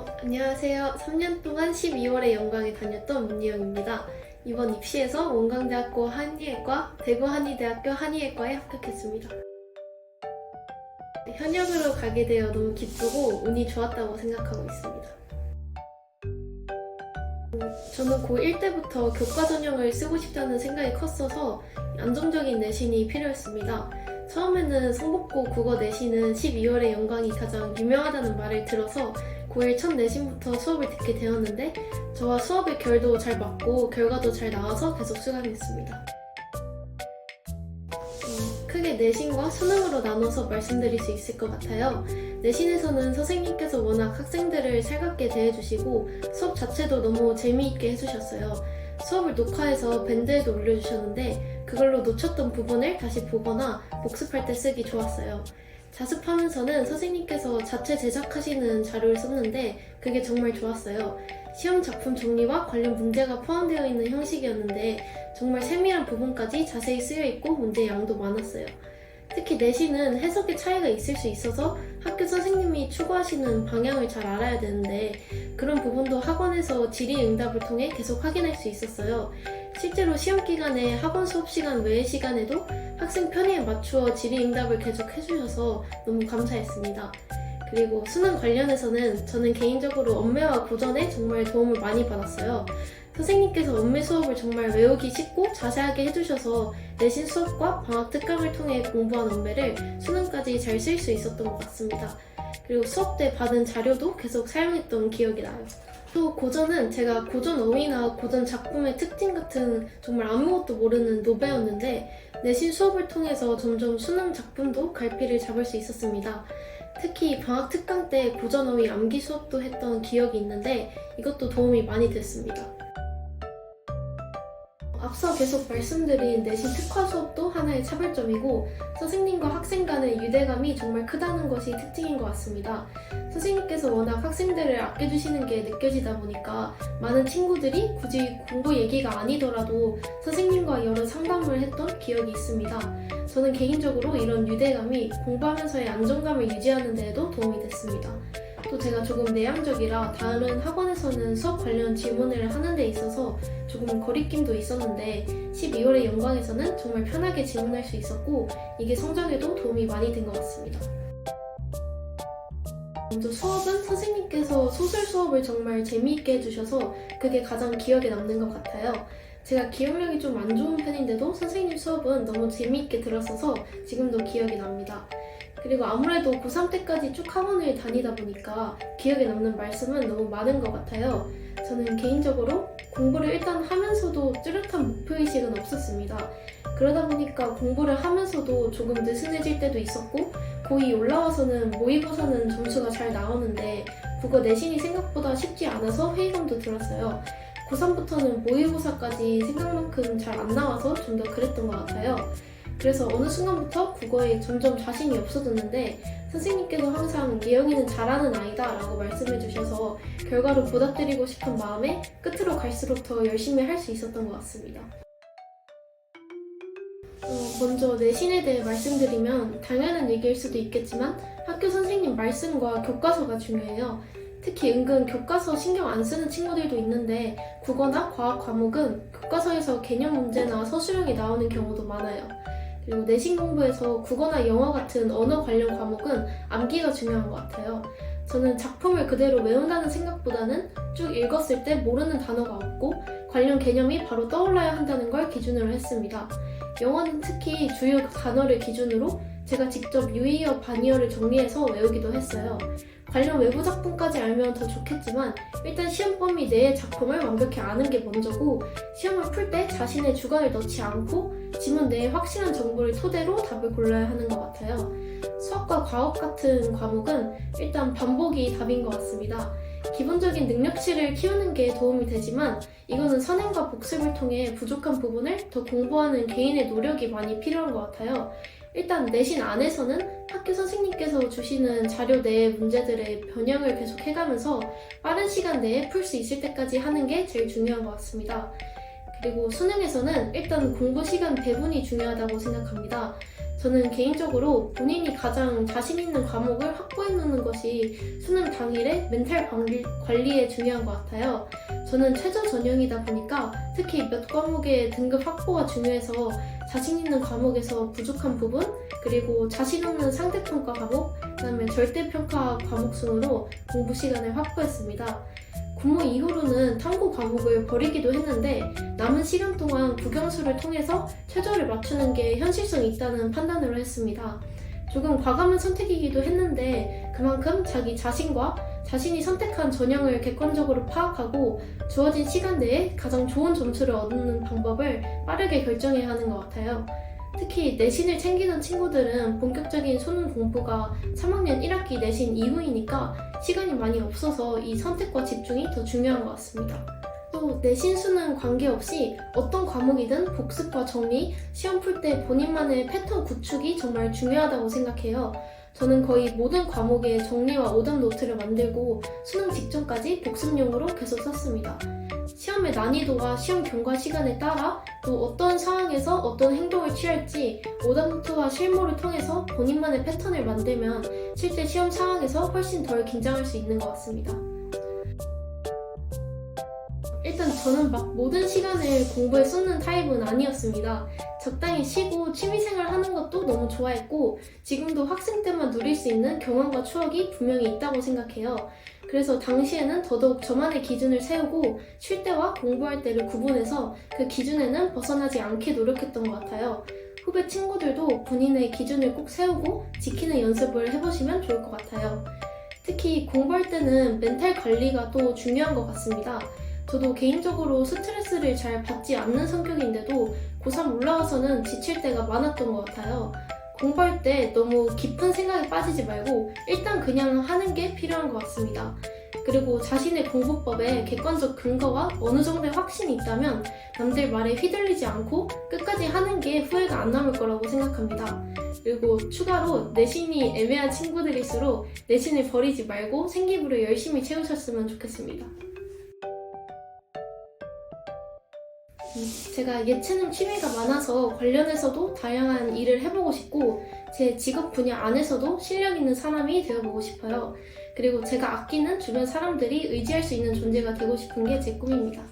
안녕하세요. 3년 동안 12월에 영광에 다녔던 문예영입니다. 이번 입시에서 원광대학교 한의학과, 대구한의대학교 한의학과에 합격했습니다. 현역으로 가게 되어 너무 기쁘고 운이 좋았다고 생각하고 있습니다. 저는 고1 때부터 교과 전형을 쓰고 싶다는 생각이 컸어서 안정적인 내신이 필요했습니다. 처음에는 성북고 국어 내신은 12월의 영광이 가장 유명하다는 말을 들어서 고1 첫 내신부터 수업을 듣게 되었는데 저와 수업의 결도 잘 맞고 결과도 잘 나와서 계속 수강했습니다. 크게 내신과 수능으로 나눠서 말씀드릴 수 있을 것 같아요. 내신에서는 선생님께서 워낙 학생들을 살갑게 대해주시고 수업 자체도 너무 재미있게 해주셨어요. 수업을 녹화해서 밴드에도 올려주셨는데 그걸로 놓쳤던 부분을 다시 보거나 복습할 때 쓰기 좋았어요. 자습하면서는 선생님께서 자체 제작하시는 자료를 썼는데 그게 정말 좋았어요. 시험 작품 정리와 관련 문제가 포함되어 있는 형식이었는데 정말 세밀한 부분까지 자세히 쓰여있고 문제의 양도 많았어요. 특히 내신은 해석의 차이가 있을 수 있어서 학교 선생님이 추구하시는 방향을 잘 알아야 되는데 그런 부분도 학원에서 질의응답을 통해 계속 확인할 수 있었어요. 실제로 시험 기간에 학원 수업 시간 외의 시간에도 학생 편의에 맞추어 질의응답을 계속 해주셔서 너무 감사했습니다. 그리고 수능 관련해서는 저는 개인적으로 언매와 고전에 정말 도움을 많이 받았어요. 선생님께서 언매 수업을 정말 외우기 쉽고 자세하게 해주셔서 내신 수업과 방학 특강을 통해 공부한 언매를 수능까지 잘 쓸 수 있었던 것 같습니다. 그리고 수업 때 받은 자료도 계속 사용했던 기억이 나요. 또 고전은 제가 고전 어휘나 고전 작품의 특징 같은 정말 아무것도 모르는 노배였는데 내신 수업을 통해서 점점 수능 작품도 갈피를 잡을 수 있었습니다. 특히 방학 특강 때 고전 어휘 암기 수업도 했던 기억이 있는데 이것도 도움이 많이 됐습니다. 앞서 계속 말씀드린 내신 특화 수업도 하나의 차별점이고 선생님과 학생 간의 유대감이 정말 크다는 것이 특징인 것 같습니다. 선생님께서 워낙 학생들을 아껴주시는 게 느껴지다 보니까 많은 친구들이 굳이 공부 얘기가 아니더라도 선생님과 여러 상담을 했던 기억이 있습니다. 저는 개인적으로 이런 유대감이 공부하면서의 안정감을 유지하는 데에도 도움이 됐습니다. 또 제가 조금 내향적이라 다른 학원에서는 수업 관련 질문을 하는 데 있어서 조금 거리낌도 있었는데 12월의 영광에서는 정말 편하게 질문할 수 있었고 이게 성적에도 도움이 많이 된 것 같습니다. 먼저 수업은 선생님께서 소설 수업을 정말 재미있게 해주셔서 그게 가장 기억에 남는 것 같아요. 제가 기억력이 좀 안 좋은 편인데도 선생님 수업은 너무 재미있게 들었어서 지금도 기억이 납니다. 그리고 아무래도 고3 때까지 쭉 학원을 다니다 보니까 기억에 남는 말씀은 너무 많은 것 같아요. 저는 개인적으로 공부를 일단 하면서도 뚜렷한 목표의식은 없었습니다. 그러다 보니까 공부를 하면서도 조금 느슨해질 때도 있었고 고2 올라와서는 모의고사는 점수가 잘 나오는데 국어 내신이 생각보다 쉽지 않아서 회의감도 들었어요. 고3부터는 모의고사까지 생각만큼 잘 안 나와서 좀 더 그랬던 것 같아요. 그래서 어느 순간부터 국어에 점점 자신이 없어졌는데 선생님께서 항상 예영이는 잘하는 아이다 라고 말씀해 주셔서 결과로 보답드리고 싶은 마음에 끝으로 갈수록 더 열심히 할 수 있었던 것 같습니다. 먼저 내신에 대해 말씀드리면 당연한 얘기일 수도 있겠지만 학교 선생님 말씀과 교과서가 중요해요. 특히 은근 교과서 신경 안 쓰는 친구들도 있는데 국어나 과학 과목은 교과서에서 개념 문제나 서술형이 나오는 경우도 많아요. 그리고 내신 공부에서 국어나 영어 같은 언어 관련 과목은 암기가 중요한 것 같아요. 저는 작품을 그대로 외운다는 생각보다는 쭉 읽었을 때 모르는 단어가 없고 관련 개념이 바로 떠올라야 한다는 걸 기준으로 했습니다. 영어는 특히 주요 단어를 기준으로 제가 직접 유의어, 반의어를 정리해서 외우기도 했어요. 관련 외부 작품까지 알면 더 좋겠지만 일단 시험 범위 내의 작품을 완벽히 아는 게 먼저고 시험을 풀 때 자신의 주관을 넣지 않고 지문 내에 확실한 정보를 토대로 답을 골라야 하는 것 같아요. 수학과 과학 같은 과목은 일단 반복이 답인 것 같습니다. 기본적인 능력치를 키우는 게 도움이 되지만 이거는 선행과 복습을 통해 부족한 부분을 더 공부하는 개인의 노력이 많이 필요한 것 같아요. 일단 내신 안에서는 학교 선생님께서 주시는 자료 내의 문제들의 변형을 계속 해가면서 빠른 시간 내에 풀 수 있을 때까지 하는 게 제일 중요한 것 같습니다. 그리고 수능에서는 일단 공부 시간 배분이 중요하다고 생각합니다. 저는 개인적으로 본인이 가장 자신 있는 과목을 확보해 놓는 것이 수능 당일의 멘탈 관리에 중요한 것 같아요. 저는 최저 전형이다 보니까 특히 몇 과목의 등급 확보가 중요해서 자신 있는 과목에서 부족한 부분, 그리고 자신 없는 상대평가 과목, 그다음에 절대평가 과목 순으로 공부 시간을 확보했습니다. 군무 이후로는 탐구 과목을 버리기도 했는데 남은 시간 동안 국영수를 통해서 최저를 맞추는 게 현실성이 있다는 판단으로 했습니다. 조금 과감한 선택이기도 했는데 그만큼 자기 자신과 자신이 선택한 전형을 객관적으로 파악하고 주어진 시간 내에 가장 좋은 점수를 얻는 방법을 빠르게 결정해야 하는 것 같아요. 특히 내신을 챙기던 친구들은 본격적인 수능 공부가 3학년 1학기 내신 이후이니까 시간이 많이 없어서 이 선택과 집중이 더 중요한 것 같습니다. 또 내신 수능 관계없이 어떤 과목이든 복습과 정리, 시험 풀 때 본인만의 패턴 구축이 정말 중요하다고 생각해요. 저는 거의 모든 과목의 정리와 오답 노트를 만들고 수능 직전까지 복습용으로 계속 썼습니다. 시험의 난이도와 시험 경과 시간에 따라 또 어떤 상황에서 어떤 행동을 취할지 오답노트와 실무를 통해서 본인만의 패턴을 만들면 실제 시험 상황에서 훨씬 덜 긴장할 수 있는 것 같습니다. 일단 저는 막 모든 시간을 공부에 쏟는 타입은 아니었습니다. 적당히 쉬고 취미생활 하는 것도 너무 좋아했고 지금도 학생 때만 누릴 수 있는 경험과 추억이 분명히 있다고 생각해요. 그래서 당시에는 더더욱 저만의 기준을 세우고 쉴 때와 공부할 때를 구분해서 그 기준에는 벗어나지 않게 노력했던 것 같아요. 후배 친구들도 본인의 기준을 꼭 세우고 지키는 연습을 해보시면 좋을 것 같아요. 특히 공부할 때는 멘탈 관리가 또 중요한 것 같습니다. 저도 개인적으로 스트레스를 잘 받지 않는 성격인데도 고3 올라와서는 지칠 때가 많았던 것 같아요. 공부할 때 너무 깊은 생각에 빠지지 말고 일단 그냥 하는 게 필요한 것 같습니다. 그리고 자신의 공부법에 객관적 근거와 어느 정도의 확신이 있다면 남들 말에 휘둘리지 않고 끝까지 하는 게 후회가 안 남을 거라고 생각합니다. 그리고 추가로 내신이 애매한 친구들일수록 내신을 버리지 말고 생기부를 열심히 채우셨으면 좋겠습니다. 제가 예체능 취미가 많아서 관련해서도 다양한 일을 해보고 싶고 제 직업 분야 안에서도 실력 있는 사람이 되어보고 싶어요. 그리고 제가 아끼는 주변 사람들이 의지할 수 있는 존재가 되고 싶은 게 제 꿈입니다.